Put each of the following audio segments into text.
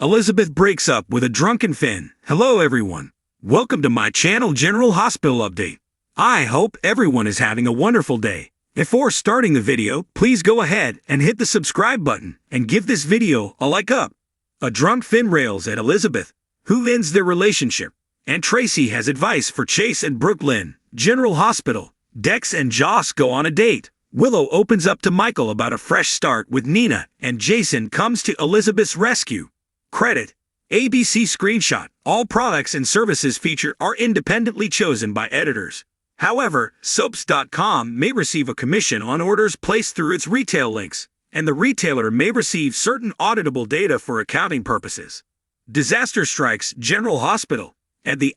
Elizabeth breaks up with a drunken Finn. Hello everyone. Welcome to my channel General Hospital Update. I hope everyone is having a wonderful day. Before starting the video, please go ahead and hit the subscribe button and give this video a like up. A drunk Finn rails at Elizabeth, who ends their relationship, and Tracy has advice for Chase and Brooklyn. General Hospital. Dex and Joss go on a date. Willow opens up to Michael about a fresh start with Nina, and Jason comes to Elizabeth's rescue. Credit: ABC screenshot. All products and services featured are independently chosen by editors. However, Soaps.com may receive a commission on orders placed through its retail links, and the retailer may receive certain auditable data for accounting purposes. Disaster strikes General Hospital, and the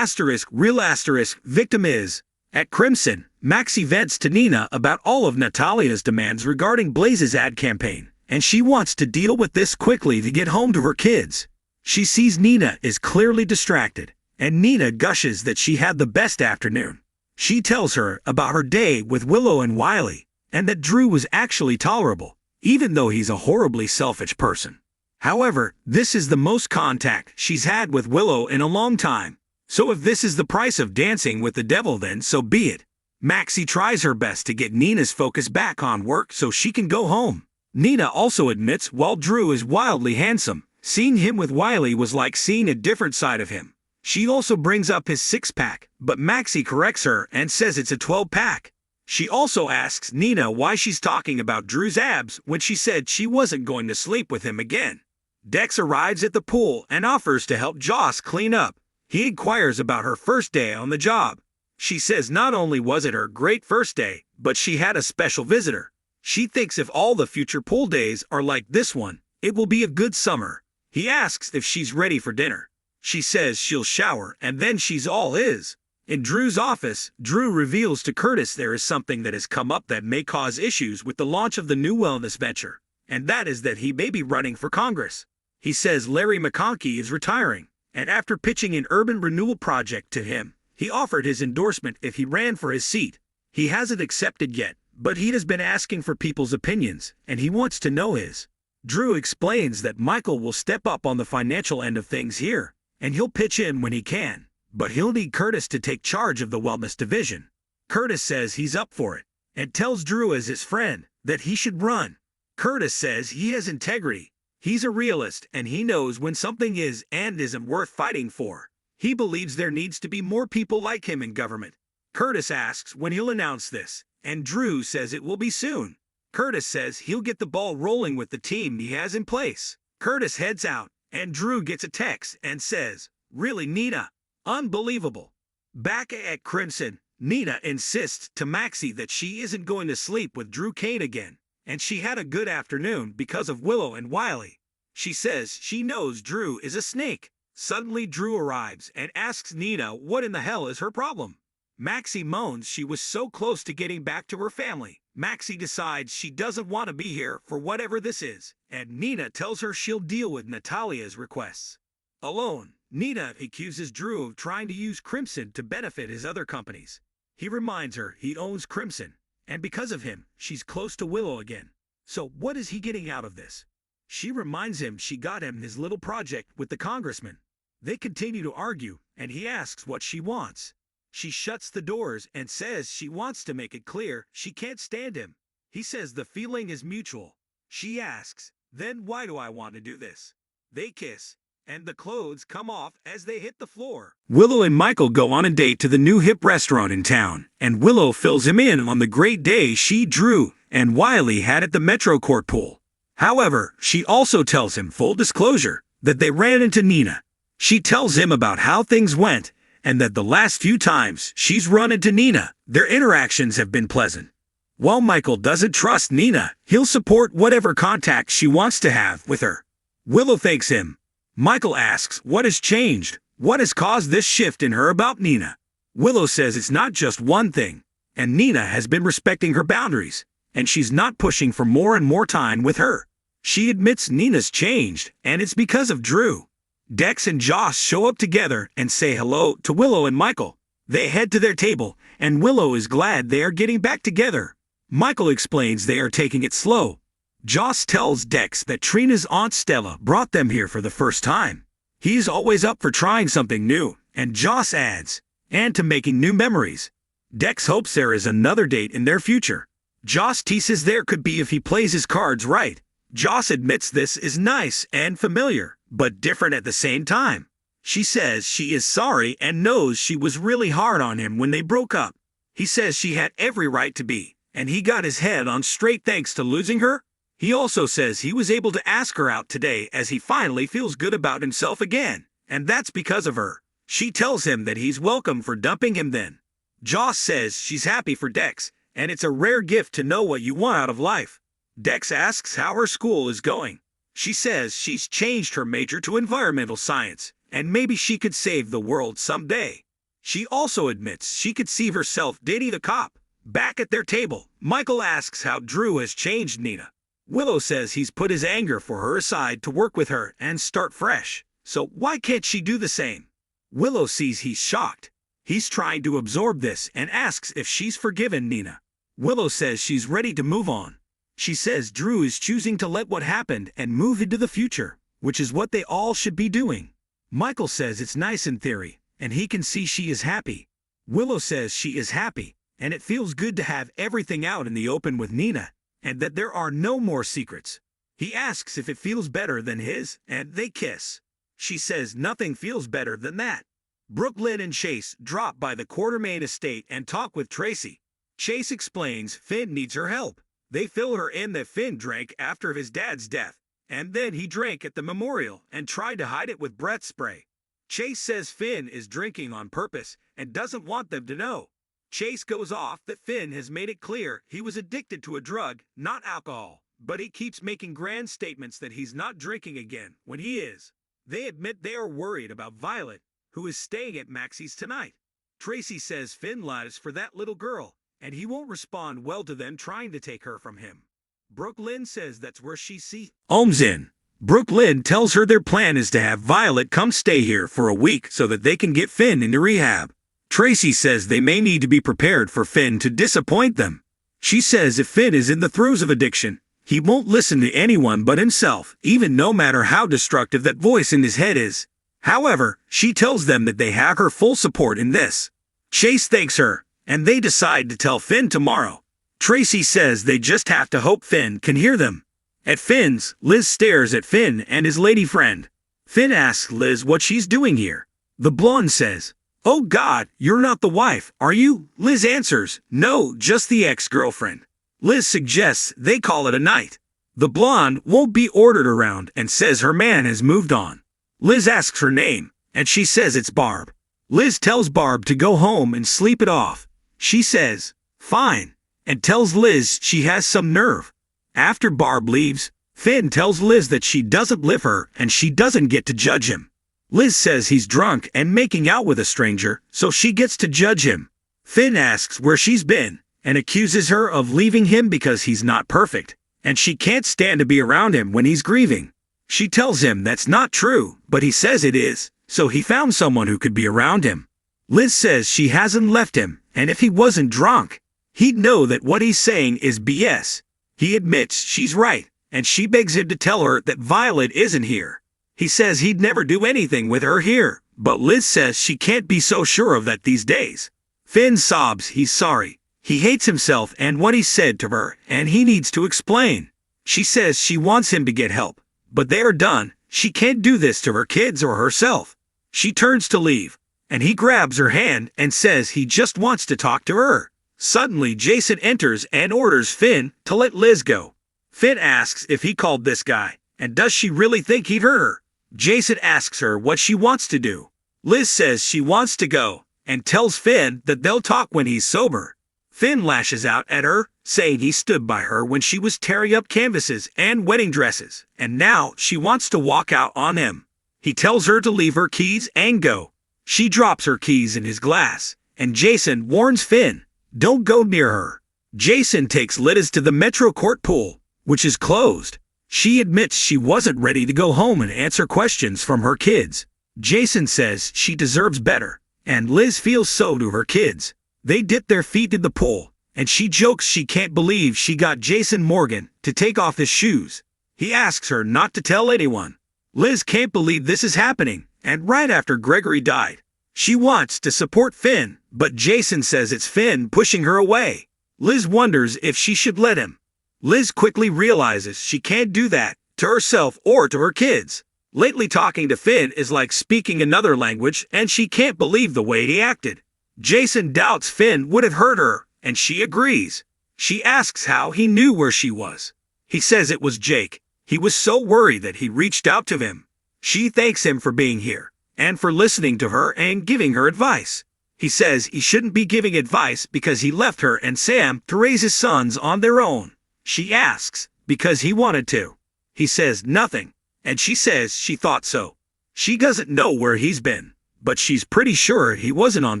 real victim is. At Crimson, Maxie vents to Nina about all of Natalia's demands regarding Blaze's ad campaign, and she wants to deal with this quickly to get home to her kids. She sees Nina is clearly distracted, and Nina gushes that she had the best afternoon. She tells her about her day with Willow and Wiley, and that Drew was actually tolerable, even though he's a horribly selfish person. However, this is the most contact she's had with Willow in a long time. So if this is the price of dancing with the devil, then so be it. Maxie tries her best to get Nina's focus back on work so she can go home. Nina also admits while Drew is wildly handsome, seeing him with Wiley was like seeing a different side of him. She also brings up his six-pack, but Maxie corrects her and says it's a 12-pack. She also asks Nina why she's talking about Drew's abs when she said she wasn't going to sleep with him again. Dex arrives at the pool and offers to help Joss clean up. He inquires about her first day on the job. She says not only was it her great first day, but she had a special visitor. She thinks if all the future pool days are like this one, it will be a good summer. He asks if she's ready for dinner. She says she'll shower and then she's all his. In Drew's office, Drew reveals to Curtis there is something that has come up that may cause issues with the launch of the new wellness venture, and that is that he may be running for Congress. He says Larry McConkey is retiring, and after pitching an urban renewal project to him, he offered his endorsement if he ran for his seat. He hasn't accepted yet, but he has been asking for people's opinions, and he wants to know his. Drew explains that Michael will step up on the financial end of things here, and he'll pitch in when he can, but he'll need Curtis to take charge of the wellness division. Curtis says he's up for it, and tells Drew as his friend that he should run. Curtis says he has integrity. He's a realist, and he knows when something is and isn't worth fighting for. He believes there needs to be more people like him in government. Curtis asks when he'll announce this, and Drew says it will be soon. Curtis says he'll get the ball rolling with the team he has in place. Curtis heads out, and Drew gets a text and says, "Really, Nina? Unbelievable." Back at Crimson, Nina insists to Maxie that she isn't going to sleep with Drew Kane again, and she had a good afternoon because of Willow and Wiley. She says she knows Drew is a snake. Suddenly Drew arrives and asks Nina what in the hell is her problem. Maxie moans she was so close to getting back to her family. Maxie decides she doesn't want to be here for whatever this is, and Nina tells her she'll deal with Natalia's requests. Alone, Nina accuses Drew of trying to use Crimson to benefit his other companies. He reminds her he owns Crimson, and because of him, she's close to Willow again. So what is he getting out of this? She reminds him she got him his little project with the congressman. They continue to argue, and he asks what she wants. She shuts the doors and says she wants to make it clear she can't stand him. He says the feeling is mutual. She asks, "Then why do I want to do this?" They kiss, and the clothes come off as they hit the floor. Willow and Michael go on a date to the new hip restaurant in town, and Willow fills him in on the great day she, Drew, and Wiley had at the Metro Court pool. However, she also tells him, full disclosure, that they ran into Nina. She tells him about how things went, and that the last few times she's run into Nina, their interactions have been pleasant. While Michael doesn't trust Nina, he'll support whatever contact she wants to have with her. Willow thanks him. Michael asks what has changed, what has caused this shift in her about Nina. Willow says it's not just one thing, and Nina has been respecting her boundaries, and she's not pushing for more and more time with her. She admits Nina's changed, and it's because of Drew. Dex and Joss show up together and say hello to Willow and Michael. They head to their table, and Willow is glad they are getting back together. Michael explains they are taking it slow, Joss tells Dex that Trina's Aunt Stella brought them here for the first time. He's always up for trying something new, and Joss adds, and to making new memories. Dex hopes there is another date in their future. Joss teases there could be if he plays his cards right. Joss admits this is nice and familiar, but different at the same time. She says she is sorry and knows she was really hard on him when they broke up. He says she had every right to be, and he got his head on straight thanks to losing her. He also says he was able to ask her out today as he finally feels good about himself again, and that's because of her. She tells him that he's welcome for dumping him then. Joss says she's happy for Dex, and it's a rare gift to know what you want out of life. Dex asks how her school is going. She says she's changed her major to environmental science, and maybe she could save the world someday. She also admits she could see herself dating the cop. Back at their table, Michael asks how Drew has changed Nina. Willow says he's put his anger for her aside to work with her and start fresh, so why can't she do the same? Willow sees he's shocked. He's trying to absorb this and asks if she's forgiven Nina. Willow says she's ready to move on. She says Drew is choosing to let what happened and move into the future, which is what they all should be doing. Michael says it's nice in theory, and he can see she is happy. Willow says she is happy, and it feels good to have everything out in the open with Nina, and that there are no more secrets. He asks if it feels better than his, and they kiss. She says nothing feels better than that. Brooklyn and Chase drop by the Quartermain estate and talk with Tracy. Chase explains Finn needs her help. They fill her in that Finn drank after his dad's death, and then he drank at the memorial and tried to hide it with breath spray. Chase says Finn is drinking on purpose and doesn't want them to know. Chase goes off that Finn has made it clear he was addicted to a drug, not alcohol, but he keeps making grand statements that he's not drinking again when he is. They admit they are worried about Violet, who is staying at Maxie's tonight. Tracy says Finn lies for that little girl, and he won't respond well to them trying to take her from him. Brooklyn says that's where she sees Ohms in. Brooklyn tells her their plan is to have Violet come stay here for a week so that they can get Finn into rehab. Tracy says they may need to be prepared for Finn to disappoint them. She says if Finn is in the throes of addiction, he won't listen to anyone but himself, even no matter how destructive that voice in his head is. However, she tells them that they have her full support in this. Chase thanks her, and they decide to tell Finn tomorrow. Tracy says they just have to hope Finn can hear them. At Finn's, Liz stares at Finn and his lady friend. Finn asks Liz what she's doing here. The blonde says, "Oh God, you're not the wife, are you?" Liz answers, "No, just the ex-girlfriend." Liz suggests they call it a night. The blonde won't be ordered around and says her man has moved on. Liz asks her name, and she says it's Barb. Liz tells Barb to go home and sleep it off. She says, "Fine," and tells Liz she has some nerve. After Barb leaves, Finn tells Liz that she doesn't live her and she doesn't get to judge him. Liz says he's drunk and making out with a stranger, so she gets to judge him. Finn asks where she's been and accuses her of leaving him because he's not perfect, and she can't stand to be around him when he's grieving. She tells him that's not true, but he says it is, so he found someone who could be around him. Liz says she hasn't left him, and if he wasn't drunk, he'd know that what he's saying is BS. He admits she's right, and she begs him to tell her that Violet isn't here. He says he'd never do anything with her here, but Liz says she can't be so sure of that these days. Finn sobs he's sorry. He hates himself and what he said to her, and he needs to explain. She says she wants him to get help, but they are done. She can't do this to her kids or herself. She turns to leave, and he grabs her hand and says he just wants to talk to her. Suddenly Jason enters and orders Finn to let Liz go. Finn asks if he called this guy, and does she really think he'd hurt her? Jason asks her what she wants to do. Liz says she wants to go, and tells Finn that they'll talk when he's sober. Finn lashes out at her, saying he stood by her when she was tearing up canvases and wedding dresses, and now she wants to walk out on him. He tells her to leave her keys and go. She drops her keys in his glass, and Jason warns Finn, "Don't go near her." Jason takes Liz to the Metro Court pool, which is closed. She admits she wasn't ready to go home and answer questions from her kids. Jason says she deserves better, and Liz feels so to her kids. They dip their feet in the pool, and she jokes she can't believe she got Jason Morgan to take off his shoes. He asks her not to tell anyone. Liz can't believe this is happening, and right after Gregory died, she wants to support Finn, but Jason says it's Finn pushing her away. Liz wonders if she should let him. Liz quickly realizes she can't do that to herself or to her kids. Lately talking to Finn is like speaking another language, and she can't believe the way he acted. Jason doubts Finn would have hurt her, and she agrees. She asks how he knew where she was. He says it was Jake. He was so worried that he reached out to him. She thanks him for being here, and for listening to her and giving her advice. He says he shouldn't be giving advice because he left her and Sam to raise his sons on their own. She asks, because he wanted to. He says nothing, and she says she thought so. She doesn't know where he's been, but she's pretty sure he wasn't on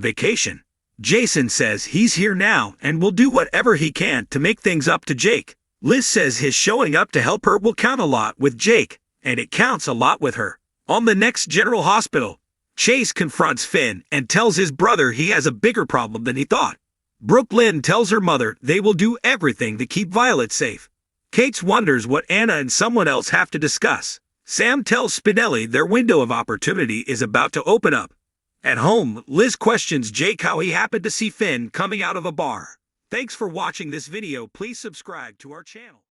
vacation. Jason says he's here now and will do whatever he can to make things up to Jake. Liz says his showing up to help her will count a lot with Jake, and it counts a lot with her. On the next General Hospital, Chase confronts Finn and tells his brother he has a bigger problem than he thought. Brooklyn tells her mother they will do everything to keep Violet safe. Kate wonders what Anna and someone else have to discuss. Sam tells Spinelli their window of opportunity is about to open up. At home, Liz questions Jake how he happened to see Finn coming out of a bar. Thanks for watching this video. Please subscribe to our channel.